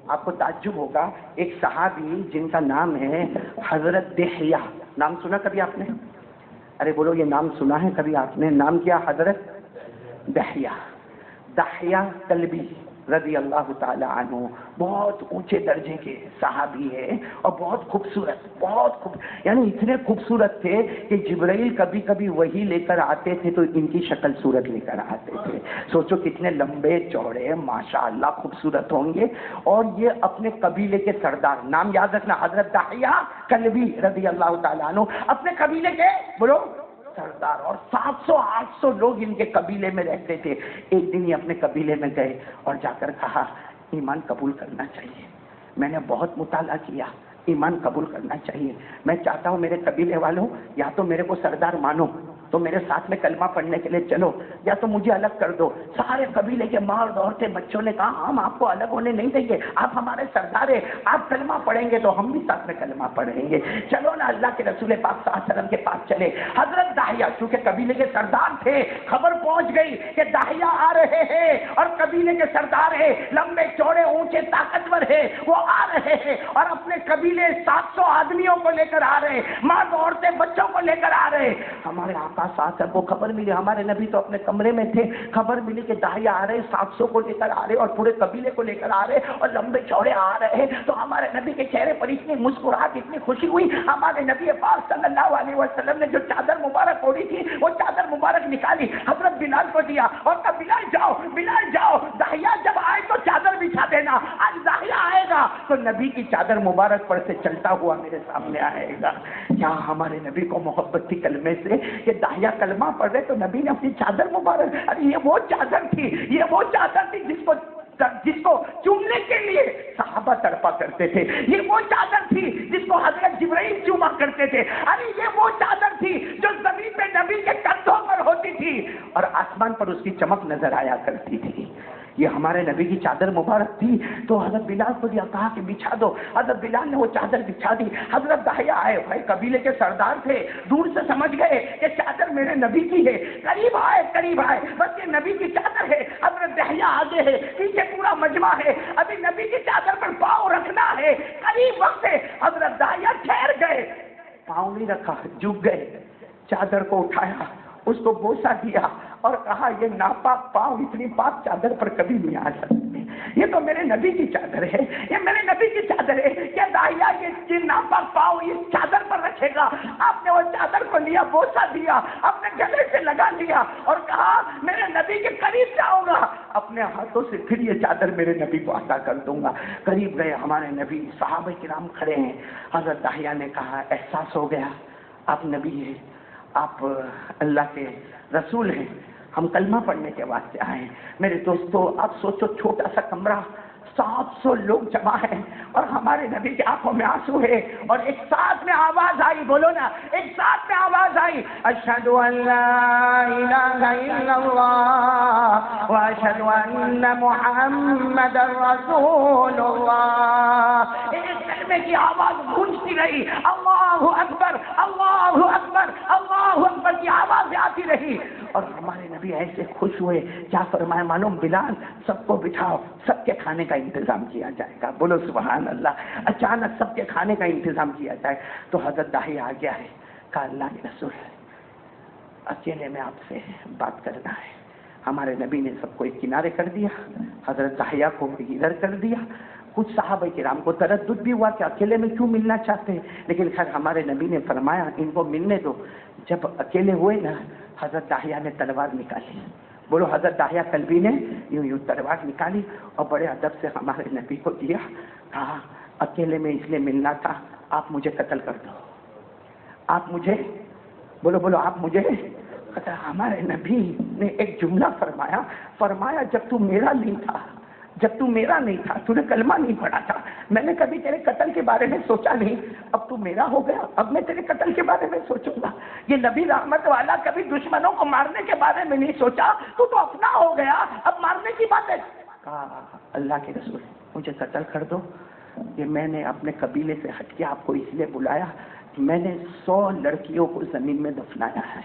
آپ کو تعجب ہوگا، ایک صحابی جن کا نام ہے حضرت دحیہ، نام سنا کبھی آپ نے؟ ارے بولو یہ نام سنا ہے کبھی آپ نے؟ نام کیا؟ حضرت دحیہ کلبی رضی اللہ تعالی عنہ، بہت اونچے درجے کے صحابی ہے اور بہت خوبصورت، یعنی اتنے خوبصورت تھے کہ جبرائیل کبھی کبھی وہی لے کر آتے تھے تو ان کی شکل صورت لے کر آتے تھے۔ سوچو کتنے لمبے چوڑے ماشاءاللہ خوبصورت ہوں گے، اور یہ اپنے قبیلے کے سردار، نام یاد رکھنا، حضرت دحیہ کلبی رضی اللہ تعالیٰ عنہ، اپنے قبیلے کے بولو سردار، اور 700-800 لوگ ان کے قبیلے میں رہتے تھے۔ ایک دن یہ اپنے قبیلے میں گئے اور جا کر کہا ایمان قبول کرنا چاہیے، میں نے بہت مطالعہ کیا، ایمان قبول کرنا چاہیے، میں چاہتا ہوں میرے قبیلے والوں یا تو میرے کو سردار مانو تو میرے ساتھ میں کلمہ پڑھنے کے لیے چلو، یا تو مجھے الگ کر دو۔ سارے قبیلے کے مرد عورتیں بچوں نے کہا ہم آپ کو الگ ہونے نہیں دیں گے، آپ ہمارے سردار ہیں، آپ کلمہ پڑھیں گے تو ہم بھی ساتھ میں کلمہ پڑھیں گے، چلو نا۔ اللہ کے رسول پاک صلی اللہ علیہ وسلم کے پاس چلے۔ حضرت دحیہ چونکہ قبیلے کے سردار تھے، خبر پہنچ گئی کہ دحیہ آ رہے ہیں اور قبیلے کے سردار ہیں، لمبے چوڑے اونچے طاقتور ہیں، وہ آ رہے ہیں اور اپنے قبیلے 700 آدمیوں کو لے کر آ رہے ہیں، مرد عورتیں بچوں کو لے کر آ رہے ہیں۔ ہمارے ساتھ وہ خبر ملی، ہمارے نبی تو اپنے کمرے میں تھے، خبر ملی کہ دحیہ آ رہے، 700 کو لے کر آ رہے اور پورے قبیلے کو لے کر آ رہے اور لمبے چوڑے آ رہے ہیں، تو ہمارے نبی کے چہرے پر اتنی مسکراہٹ، اتنی خوشی ہوئی۔ ہمارے نبی پاک صلی اللہ علیہ وسلم نے جو چادر مبارک اوڑھی تھی وہ چادر مبارک نکالی، حضرت بلال کو دیا اور کہا بلال جاؤ، دحیہ جب آئے تو چادر بچھا دینا، آج دحیہ آئے گا تو نبی کی چادر مبارک پر سے چلتا ہوا میرے سامنے آئے گا۔ کیا ہمارے نبی کو محبت تھی کلمے سے کہ دحیہ کلمہ پڑھ رہے تو نبی نے اپنی چادر مبارک، ارے یہ وہ چادر تھی جس کو چومنے کے لیے صحابہ تڑپا کرتے تھے، یہ وہ چادر تھی جس کو حضرت جبرائیل چوما کرتے تھے، ارے یہ وہ چادر تھی جو زمین پہ نبی کے کندھوں پر ہوتی تھی اور آسمان پر اس کی چمک نظر آیا کرتی تھی۔ یہ ہمارے نبی کی چادر مبارک تھی، تو حضرت بلال کو دیا، کہا کہ بچھا دو۔ حضرت بلال نے وہ چادر بچھا دی۔ حضرت دحیہ آئے، بھائی قبیلے کے سردار تھے، دور سے سمجھ گئے کہ چادر میرے نبی کی ہے، قریب آئے، بس یہ نبی کی چادر ہے۔ حضرت دحیہ آگے ہے، پیچھے پورا مجمع ہے، ابھی نبی کی چادر پر پاؤں رکھنا ہے، قریب وقت ہے۔ حضرت دحیہ ٹھہر گئے، پاؤں نہیں رکھا، جھک گئے، چادر کو اٹھایا، اس کو بوسہ دیا اور کہا یہ ناپاک پاؤں اتنی پاک چادر پر کبھی نہیں آ سکتے، یہ تو میرے نبی کی چادر ہے، یہ میرے نبی کی چادر ہے، کیا دحیہ یہ ناپاک پاؤں اس چادر پر رکھے گا؟ آپ نے وہ چادر کو لیا، بوسہ دیا، اپنے گلے سے لگا لیا اور کہا میرے نبی کے قریب جاؤں گا، اپنے ہاتھوں سے پھر یہ چادر میرے نبی کو عطا کر دوں گا۔ قریب گئے، ہمارے نبی، صحابہ کرام کھڑے ہیں۔ حضرت دحیہ نے کہا احساس ہو گیا آپ نبی ہیں، آپ اللہ کے رسول ہیں، ہم کلمہ پڑھنے کے واسطے آئے ہیں۔ میرے دوستو آپ سوچو، چھوٹا سا کمرہ، 700 لوگ جمع ہیں اور ہمارے نبی کی آنکھوں میں آنسو ہے، اور ایک ساتھ میں آواز آئی، بولو نا، ایک ساتھ میں آواز آئی، اشہد ان لا الہ الا اللہ واشہد ان محمد رسول اللہ۔ ایک کلمے کی آواز گونجتی رہی، اللہ اکبر اللہ اکبر اللہ اکبر کی آوازیں آتی رہی، اور ہمارے نبی ایسے خوش ہوئے، کیا فرمایا معلوم؟ بلال سب کو بٹھاؤ، سب کے کھانے کا انتظام کیا جائے گا، بولو سبحان اللہ۔ اچانک سب کے کھانے کا انتظام کیا جائے تو حضرت دحیہ آ گیا ہے، کہا اللہ کے رسول اکیلے میں آپ سے بات کرنا ہے۔ ہمارے نبی نے سب کو ایک کنارے کر دیا، حضرت دحیہ کو ادھر کر دیا۔ کچھ صحابہ کرام کو تردد بھی ہوا کہ اکیلے میں کیوں ملنا چاہتے ہیں، لیکن خیر ہمارے نبی نے فرمایا ان کو ملنے دو۔ جب اکیلے ہوئے نا، حضرت دحیہ نے تلوار نکالی، بولو حضرت دحیہ کلبی نے یوں تلوار نکالی اور بڑے ادب سے ہمارے نبی کو دیا، کہا اکیلے میں اس لیے ملنا تھا، آپ مجھے قتل کر دو، آپ مجھے، بولو آپ مجھے۔ ہمارے نبی نے ایک جملہ فرمایا جب تو میرا نہیں تھا، تو نے کلمہ نہیں پڑھا تھا، میں نے کبھی تیرے قتل کے بارے میں سوچا نہیں، اب تو میرا ہو گیا، اب میں تیرے قتل کے بارے میں سوچوں گا۔ یہ نبی رحمت والا کبھی دشمنوں کو مارنے کے بارے میں نہیں سوچا، تو اپنا ہو گیا، اب مارنے کی بات ہے۔ کہا اللہ کے رسول مجھے قتل کر دو، یہ میں نے اپنے قبیلے سے ہٹ کے آپ کو اس لیے بلایا کہ میں نے 100 لڑکیوں کو زمین میں دفنایا ہے،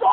100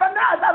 15,000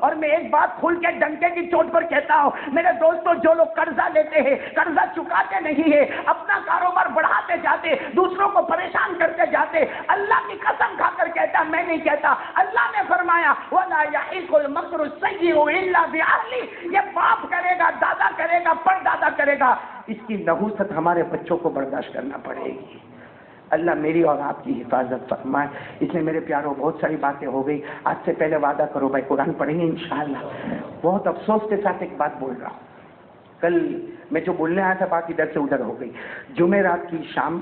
اور میں ایک بات کھل کے ڈنکے کی چوٹ پر کہتا ہوں میرے دوستوں, جو لوگ قرضہ لیتے ہیں, قرضہ چکاتے نہیں ہے, اپنا کاروبار بڑھاتے جاتے, دوسروں کو پریشان کرتے جاتے, اللہ کی قسم کھا کر کہتا, میں نہیں کہتا, اللہ نے فرمایا وَلَا يَحِقُ الْمَكْرُ السَّيِّئُ إِلَّا بِأَهْلِهِ. یہ باپ کرے گا, دادا کرے گا, پردادا کرے گا, اس کی نحوست ہمارے بچوں کو برداشت کرنا پڑے گی. اللہ میری اور آپ کی حفاظت فرمائے. اس میں میرے پیاروں بہت ساری باتیں ہو گئی. آج سے پہلے وعدہ کرو بھائی قرآن پڑھیں گے انشاءاللہ. بہت افسوس کے ساتھ ایک بات بول رہا ہوں, کل میں جو بولنے آیا تھا بات ادھر سے ادھر ہو گئی. جمعرات کی شام,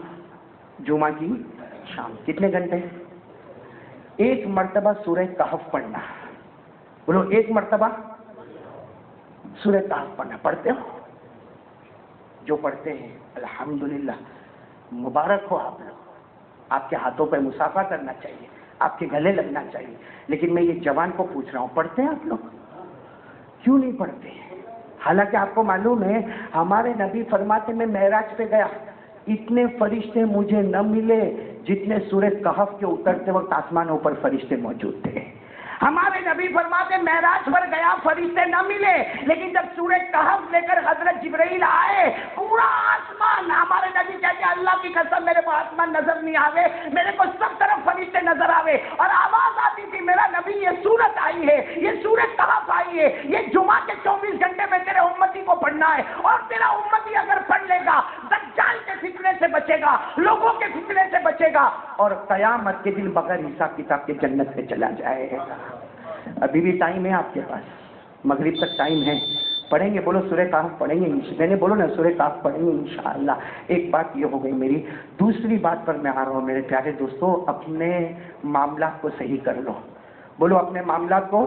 جمعہ کی شام کتنے گھنٹے؟ ایک مرتبہ سورہ کہف پڑھنا. بولو ایک مرتبہ سورہ کہف پڑھنا. پڑھتے ہو؟ جو پڑھتے ہیں الحمدللہ, مبارک ہو آپ لوگ. آپ کے ہاتھوں پہ مصافحہ کرنا چاہیے, آپ کے گلے لگنا چاہیے. لیکن میں یہ جوان کو پوچھ رہا ہوں, پڑھتے ہیں آپ لوگ؟ کیوں نہیں پڑھتے ہیں؟ حالانکہ آپ کو معلوم ہے ہمارے نبی فرماتے میں معراج پہ گیا, اتنے فرشتے مجھے نہ ملے جتنے سورہ کہف کے اترتے وقت آسمانوں پر فرشتے موجود تھے. ہمارے نبی فرماتے معراج پر گیا, فرشتے نہ ملے, لیکن جب سورہ کہف لے کر حضرت جبرائیل آئے, پورا آسمان, ہمارے نبی کہتے اللہ کی قسم میرے کو آسمان نظر نہیں آوے, میرے کو سب طرف فرشتے نظر آوے, اور آواز آتی تھی میرا نبی یہ سورت آئی ہے, یہ سورہ کہف آئی ہے, یہ جمعہ کے 24 گھنٹے میں تیرے امتی کو پڑھنا ہے, اور تیرا امتی اگر پڑھ لے گا دجال کے فتنے سے بچے گا, لوگوں کے فتنے سے بچے گا, اور قیامت کے دن بغیر حساب کتاب کے جنت میں چلا جائے گا. ابھی بھی ٹائم ہے آپ کے پاس, مغرب تک ٹائم ہے. پڑھیں گے, بولو سورہ کہف پڑھیں گے. میں نے بولو نا سورہ کہف پڑھیں گے انشاءاللہ. ایک بات یہ ہو گئی میری. دوسری بات پر میں آ رہا ہوں میرے پیارے دوستو, اپنے معاملات کو صحیح کر لو. بولو اپنے معاملات کو,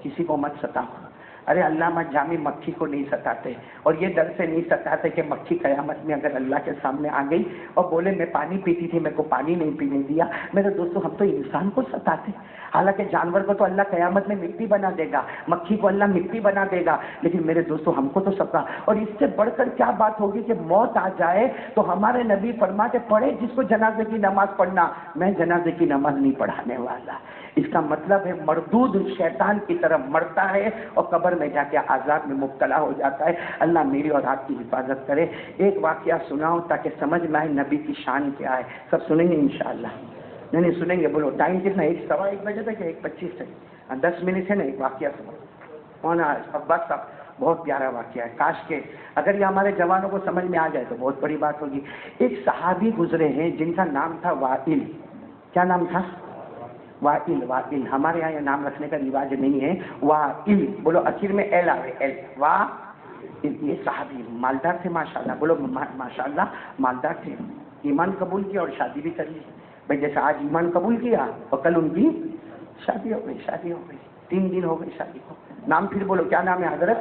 کسی کو مت ستاؤ. ارے علامہ جامی مکھی کو نہیں ستاتے, اور یہ ڈر سے نہیں ستاتے کہ مکھی قیامت میں اگر اللہ کے سامنے آ گئی اور بولے میں پانی پیتی تھی, میرے کو پانی نہیں پینے دیا. میرے دوستو ہم تو انسان کو ستاتے, حالانکہ جانور کو تو اللہ قیامت میں مٹی بنا دے گا, مکھی کو اللہ مٹی بنا دے گا, لیکن میرے دوستو ہم کو تو ستا. اور اس سے بڑھ کر کیا بات ہوگی کہ موت آ جائے تو ہمارے نبی فرماتے پڑھے جس کو جنازے کی نماز پڑھنا, میں جنازے کی نماز نہیں پڑھانے والا. اس کا مطلب ہے مردود شیطان کی طرف مرتا ہے اور قبر میں جا کے عذاب میں مبتلا ہو جاتا ہے. اللہ میری اور آپ کی حفاظت کرے. ایک واقعہ سناؤں تاکہ سمجھ میں آئے نبی کی شان کیا ہے. سب سنیں گے انشاءاللہ؟ نہیں سنیں گے. بولو ٹائم کتنا, 1:15 بجے تک, 1:25 تک, 10 منٹ ہے نا. ایک واقعہ سنو. مولانا عباس صاحب, بہت پیارا واقعہ ہے. کاش کہ اگر یہ ہمارے جوانوں کو سمجھ میں آ جائے تو بہت بڑی بات ہوگی. ایک صحابی گزرے ہیں جن کا نام تھا وائل. کیا نام تھا؟ وائل. وائل. ہمارے یہاں یہ نام رکھنے کا رواج نہیں ہے. وائل. بولو اخیر میں ایل آوے, ایل. وائل. یہ صحابی مالدار تھے ماشاءاللہ. بولو ماشاءاللہ مالدار تھے. ایمان قبول کیا اور شادی بھی کر لی. بھائی جیسے آج ایمان قبول کیا اور کل ان کی شادی ہو گئی. شادی ہو گئی, 3 دن ہو گئی شادی کو. نام پھر بولو کیا نام ہے حضرت؟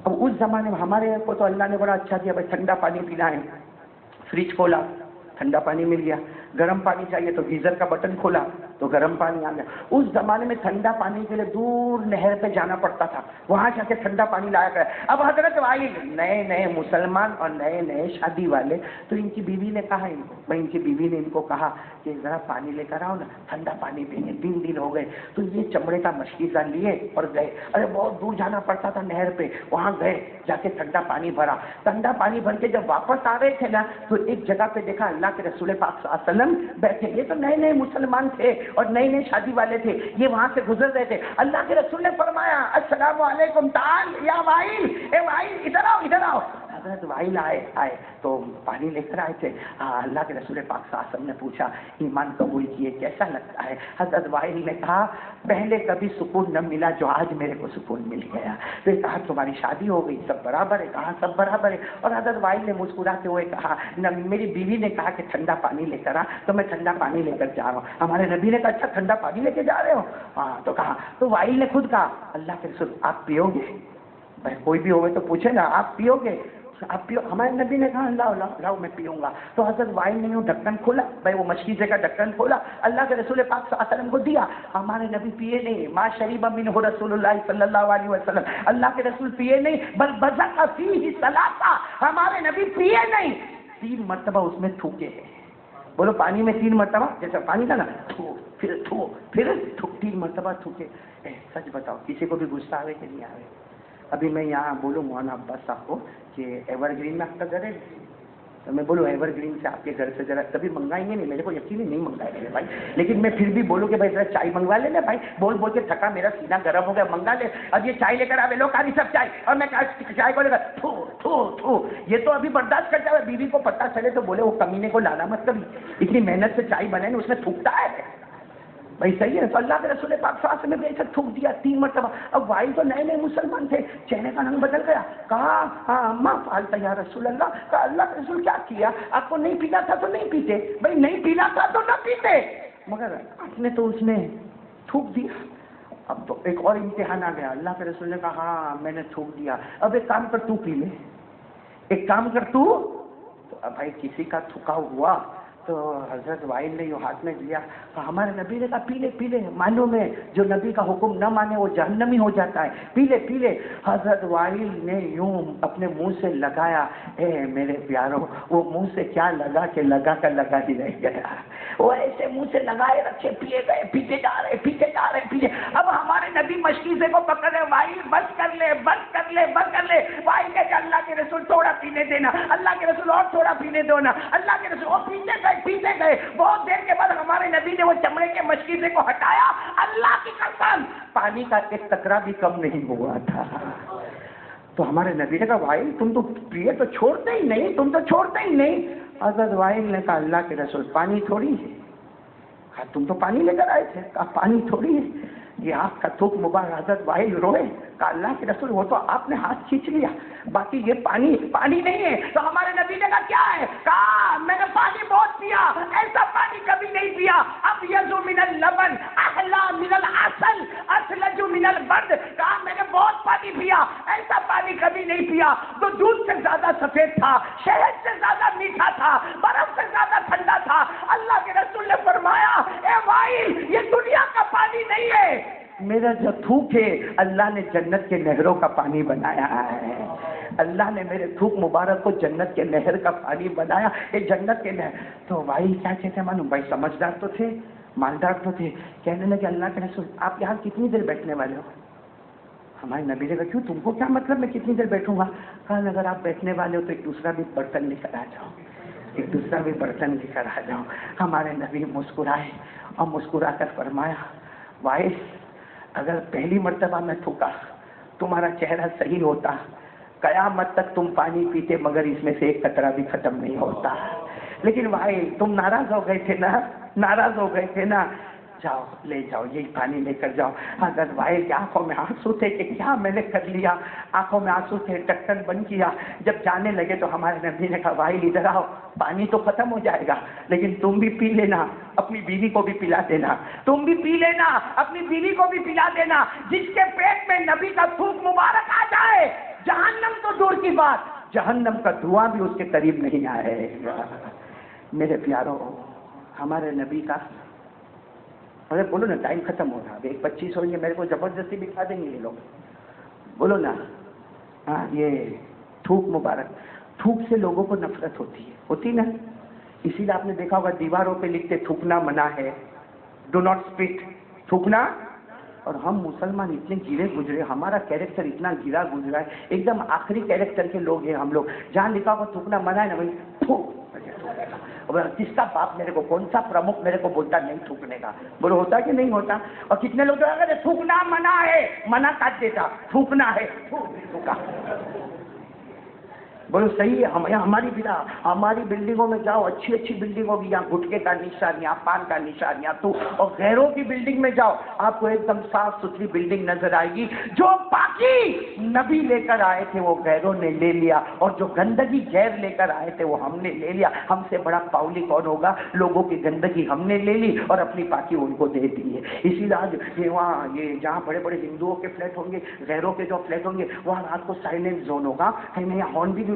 اب اس زمانے میں ہمارے کو تو اللہ نے بڑا اچھا کیا, بھائی ٹھنڈا پانی پلائیں. فریج کھولا, ٹھنڈا پانی مل گیا. گرم پانی چاہیے تو گیزر کا بٹن کھولا تو گرم پانی آ گیا. اس زمانے میں ٹھنڈا پانی کے لیے دور نہر پہ جانا پڑتا تھا, وہاں جا کے ٹھنڈا پانی لایا گیا. اب حضرت آئی, نئے نئے مسلمان اور نئے نئے شادی والے, تو ان کی بیوی نے کہا ان کو, بھائی ان کی بیوی نے ان کو کہا کہ ذرا پانی لے کر آؤ نا, ٹھنڈا پانی پینے. 3 دن ہو گئے تو یہ چمڑے کا مشکیزہ لیے اور گئے. ارے بہت دور جانا پڑتا تھا نہر پہ, وہاں گئے, جا کے ٹھنڈا پانی بھرا. ٹھنڈا پانی بھر کے جب واپس آ رہے تھے نا تو ایک جگہ پہ دیکھا اللہ کے رسول پاک صلی اللہ علیہ وسلم بیٹھے. یہ تو نئے نئے مسلمان تھے اور نئے نئے شادی والے تھے, یہ وہاں سے گزر رہے تھے. اللہ کے رسول نے فرمایا السلام علیکم, تعال یا وائل, اے وائل ادھر آؤ, ادھر آؤ. حضرت وائل آئے تو پانی لے کر آئے تھے. اللہ کے رسول پاک صلی اللہ علیہ وسلم نے پوچھا ایمان قبول کیے کیسا لگتا ہے؟ حضرت وائل نے کہا پہلے کبھی سکون نہ ملا جو آج میرے کو سکون مل گیا. پھر کہا تمہاری شادی ہو گئی, سب برابر ہے؟ کہا سب برابر ہے. اور حضرت وائل نے مسکراتے ہوئے کہا میری بیوی نے کہا کہ ٹھنڈا پانی لے کر آ, تو میں ٹھنڈا پانی لے کر جا رہا ہوں. ہمارے نبی نے کہا اچھا ٹھنڈا پانی لے کے جا رہے ہو؟ ہاں. تو کہا, تو وائل نے خود کہا اللہ کے رسول آپ پیو گے؟ بھائی کوئی بھی ہوئے تو پوچھے نا, آپ پیو گے؟ آپ پیو. ہمارے نبی نے کہا لاؤ میں پیوں گا. تو حضرت وائل نے ڈھکن کھولا, بھائی وہ مشکیزے کا ڈھکن کھولا, اللہ کے رسول پاک صلی اللہ علیہ وسلم کو دیا. ہمارے نبی پیے نہیں. ما شریب منہ رسول اللہ صلی اللہ علیہ وسلم, اللہ کے رسول پیے نہیں, بل بزق فیہ ثلاثہ, ہمارے نبی پیے نہیں, 3 مرتبہ اس میں تھوکے. بولو پانی میں 3 مرتبہ, جیسا پانی تھا نا, تھو, پھر تھو, پھر 3 مرتبہ تھوکے. سچ بتاؤ کسی کو بھی غصہ آئے کہ نہیں آئے؟ ابھی میں یہاں بولوں مولانا عباس صاحب کو کہ ایور گرین میں آپ کا گھر ہے، تو میں بولوں ایور گرین سے آپ کے گھر سے ذرا کبھی منگائیں گے نہیں، میرے کو یقین نہیں منگائیں گے بھائی، لیکن میں پھر بھی بولوں کہ بھائی ذرا چائے منگوا لے بھائی، بول بول کے تھکا میرا سینہ گرم ہو گیا، منگا لے. اب یہ چائے لے کر آوے لو کاری سب چائے، اور میں چائے کو لے کر تھو تھو تھو. یہ تو ابھی برداشت کرتا ہے، بیوی کو پتہ چلے تو بولے وہ کمینے کو لانا مت کبھی، اتنی محنت سے چائے بنے اس میں تھوکتا ہے بھائی. صحیح ہے. تو اللہ کے رسول پاک صلی اللہ علیہ وسلم نے ایسا تھوک دیا 3 مرتبہ. اب وائل تو نئے نئے مسلمان تھے، چہرے کا رنگ بدل گیا. کہا ہاں اماں فعلت یا رسول اللہ. کہا اللہ کے رسول کیا کیا؟ آپ کو نہیں پینا تھا تو نہیں پیتے بھائی، نہیں پینا تھا تو نہ پیتے، مگر آپ نے تو اس میں تھوک دیا. اب تو ایک اور امتحان آ گیا. اللہ کے رسول نے کہا ہاں میں نے تھوک دیا، اب ایک کام کر تو پی لے، ایک کام کر تو. بھائی کسی کا تھکا ہوا تو حضرت وائل نے یوں ہاتھ میں لیا، ہمارے نبی نے کہا پی لے پی لے، معلوم ہے جو نبی کا حکم نہ مانے وہ جہنمی ہو جاتا ہے، پی لے پی لے. حضرت وائل نے یوں اپنے منہ سے لگایا. اے میرے پیاروں، وہ منہ سے کیا لگا کہ لگا کر لگا ہی رہ گیا. وہ ایسے منہ سے لگائے رکھے پیے گئے، پیتے جا رہے پیتے جا رہے پیتے. اب ہمارے نبی مشکیزے کو پکڑے، وائل بند کر لے بند کر لے بند کر لے. وائل نے کہ اللہ کے رسول تھوڑا پینے دینا، اللہ کے رسول اور تھوڑا پینے دو نا، اللہ کے رسول. اور پیتے گئے پیتے گئے. بہت دیر کے بعد ہمارے نبی نے وہ چمڑے کے مشکیزے کو ہٹایا. اللہ کی قسم پانی کا ایک قطرہ بھی کم نہیں ہوا تھا. تو ہمارے نبی نے کہا وائل تم تو پیے تو چھوڑتے ہی نہیں، تم تو چھوڑتے ہی نہیں. حضرت وائل نے کہا اللہ کے رسول پانی تھوڑی ہے. کہا تم تو پانی لے کر آئے تھے. کہا پانی تھوڑی ہے، یہ آپ کا تھوک مبارک. حضرت وائل روئے. کہا اللہ کے رسول وہ تو آپ نے ہاتھ کھینچ لیا، باقی یہ پانی پانی نہیں ہے. تو ہمارے نبی نے کہا کیا ہے؟ کہا میں نے پانی بہت پیا، ایسا پانی کبھی نہیں پیا. اب یزو من اللبن احلا من العسل اسلج من البرد. کہا میں نے بہت پانی پیا، ایسا پانی کبھی نہیں پیا جو دودھ سے زیادہ سفید تھا، شہد سے زیادہ میٹھا تھا، برف سے زیادہ ٹھنڈا تھا. اللہ کے رسول نے فرمایا اے وائل یہ دنیا کا پانی نہیں ہے، میرا جو تھوک ہے اللہ نے جنت کے نہروں کا پانی بنایا ہے. اللہ نے میرے تھوک مبارک کو جنت کے نہر کا پانی بنایا. یہ جنت کے نہر. تو بھائی کیا کہتے ہیں معلوم؟ بھائی سمجھدار تو تھے، مالدار تو تھے. کہنے لگے اللہ کے رسول آپ یہاں کتنی دیر بیٹھنے والے ہو؟ ہمارے نبی نے کہا کیوں تم کو کیا مطلب میں کتنی دیر بیٹھوں گا؟ کہا اگر آپ بیٹھنے والے ہو تو ایک دوسرا بھی برتن لے کر آ جاؤ، ایک دوسرا بھی برتن لے کر آ جاؤ. ہمارے نبی مسکرائے اور مسکرا کر فرمایا وائل اگر پہلی مرتبہ میں تھوکا تمہارا چہرہ صحیح ہوتا، قیامت تک تم پانی پیتے مگر اس میں سے ایک قطرہ بھی ختم نہیں ہوتا. لیکن بھائی تم ناراض ہو گئے تھے نا، ناراض ہو گئے تھے نا. جاؤ لے جاؤ یہی پانی لے کر جاؤ. حضرت وائل کی آنکھوں میں آنسو تھے کہ کیا میں نے کر لیا، آنکھوں میں آنسو تھے، ٹکن بند کیا. جب جانے لگے تو ہمارے نبی نے کہا وائل ادھر آؤ، پانی تو ختم ہو جائے گا لیکن تم بھی پی لینا، اپنی بیوی کو بھی پلا دینا، تم بھی پی لینا، اپنی بیوی کو بھی پلا دینا. جس کے پیٹ میں نبی کا تھوک مبارک آ جائے جہنم تو دور کی بات، جہنم کا دھواں بھی اس کے قریب نہیں آئے گا. میرے پیاروں ہمارے نبی کا ارے بولو نا ٹائم ختم ہو رہا ہے. 1:25 ہوئیں گے، میرے کو زبردستی بٹھا دیں گے یہ لوگ. بولو نا. ہاں یہ تھوک مبارک، تھوک سے لوگوں کو نفرت ہوتی نا. اسی لیے آپ نے دیکھا ہوگا دیواروں پہ لکھتے تھوکنا منع ہے، ڈو ناٹ اسپٹ، تھوکنا. اور ہم مسلمان اتنے گرے گزرے، ہمارا کیریکٹر اتنا گرا گزرا ہے، ایک دم آخری کیریکٹر کے لوگ ہیں ہم لوگ. جہاں لکھا ہوگا تھوکنا منع ہے نا بھائی تھوک. جس کا باپ میرے کو، کون سا پرمکھ میرے کو بولتا نہیں تھوکنے کا؟ بولو ہوتا کہ نہیں ہوتا؟ اور کتنے لوگ اگر تھوکنا منع ہے، منع کاٹ دیتا، تھوکنا ہے تھوکا. بولو صحیح ہے. ہماری بلڈنگوں میں جاؤ، اچھی اچھی بلڈنگوں کی، یہاں گٹکے کا نشان، یہاں پان کا نشان، یہاں تو. اور غیروں کی بلڈنگ میں جاؤ آپ کو ایک دم صاف ستھری بلڈنگ نظر آئے گی. جو باقی نبی لے کر آئے تھے وہ غیروں نے لے لیا، اور جو گندگی غیر لے کر آئے تھے وہ ہم نے لے لیا. ہم سے بڑا پاؤلی کون ہوگا؟ لوگوں کی گندگی ہم نے لے لی اور اپنی پاکی ان کو دے دی ہے. اسی لیے آج یہ جہاں بڑے بڑے ہندوؤں کے فلیٹ ہوں گے، غیروں کے جو فلیٹ ہوں گے، وہاں رات کو سائلنٹ زون ہوگا، کہیں یہاں ہارن بھی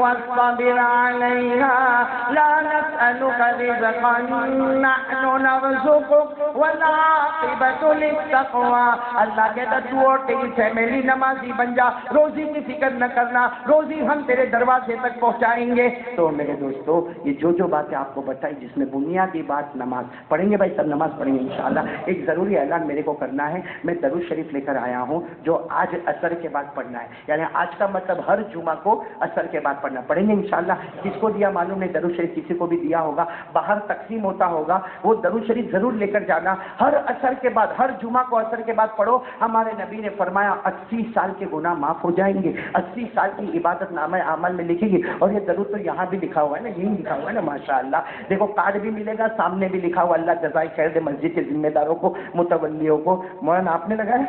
واصطبر عليها لا نسألك رزقا نحن نرزقك والعاقبة للتقوى. اللہ کہتا تو اور تیری فیملی نمازی بن جا، روزی کی فکر نہ کرنا، روزی ہم تیرے دروازے تک پہنچائیں گے. تو میرے دوستو یہ جو باتیں آپ کو بتائی جس میں بنیادی بات نماز پڑھیں گے، بھائی سب نماز پڑھیں گے انشاءاللہ. ایک ضروری اعلان میرے کو کرنا ہے، میں درود شریف لے کر آیا ہوں جو آج عصر کے بعد پڑھنا ہے، یعنی آج کا مطلب ہر جمعہ کو عصر کے بعد پڑھنا. پڑھیں گے انشاءاللہ. کس کو دیا معلوم نہیں، درود شریف کسی کو بھی دیا ہوگا، باہر تقسیم ہوتا ہوگا، وہ درود شریف ضرور لے کر جانا. ہر عصر کے بعد، ہر جمعہ کو عصر کے بعد پڑھو. ہمارے نبی نے فرمایا 80 سال کے گناہ معاف ہو جائیں گے، 80 سال کی عبادت نامہ عمل میں لکھے گی. اور یہ درود تو یہاں بھی لکھا ہوا ہے نا، یہی لکھا ہوا ہے نا ماشاءاللہ. دیکھو کارڈ بھی ملے گا، سامنے بھی لکھا ہوا. اللہ جزائے خیر دے مسجد کے ذمہ داروں کو، متولیوں کو. مولانا آپ نے لگایا،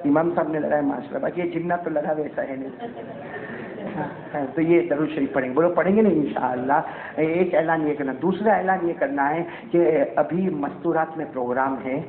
امام صاحب نے لگایا ماشاءاللہ. باقی یہ جنہ تو لگا ویسا ہے نہیں. تو یہ درود شریف پڑھیں گے، بولو پڑھیں گے نہیں انشاءاللہ. ایک اعلان یہ کرنا. دوسرا اعلان یہ کرنا ہے کہ ابھی مستورات میں پروگرام ہے،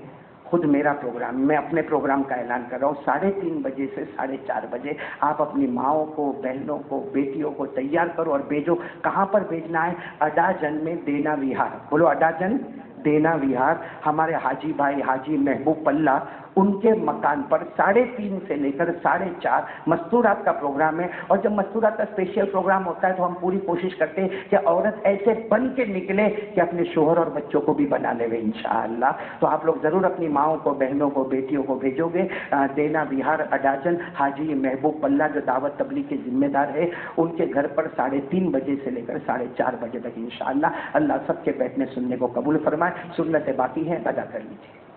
خود میرا پروگرام، میں اپنے پروگرام کا اعلان کر رہا ہوں. 3:30 بجے سے 4:30 بجے آپ اپنی ماؤں کو، بہنوں کو، بیٹیوں کو تیار کرو اور بھیجو. کہاں پر بھیجنا ہے؟ اڈاجن میں دینا وہار. بولو اڈاجن دینا وہار. ہمارے حاجی بھائی حاجی محبوب پلہ ان کے مکان پر 3:30 سے لے کر 4:30 مستورات کا پروگرام ہے. اور جب مستورات کا اسپیشل پروگرام ہوتا ہے تو ہم پوری کوشش کرتے ہیں کہ عورت ایسے بن کے نکلے کہ اپنے شوہر اور بچوں کو بھی بنا لے انشاءاللہ. تو آپ لوگ ضرور اپنی ماؤں کو، بہنوں کو، بیٹیوں کو بھیجو گے. دینا وہار اڈاجن حاجی محبوب پلہ جو دعوت تبلیغ کے ذمہ دار ہے، ان کے گھر پر 3:30 بجے سے لے کر 4:30 بجے تک انشاءاللہ. اللہ سب کے بیٹھنے سننے کو قبول فرمائے. سنتیں باقی ہیں، ادا کر لیجیے.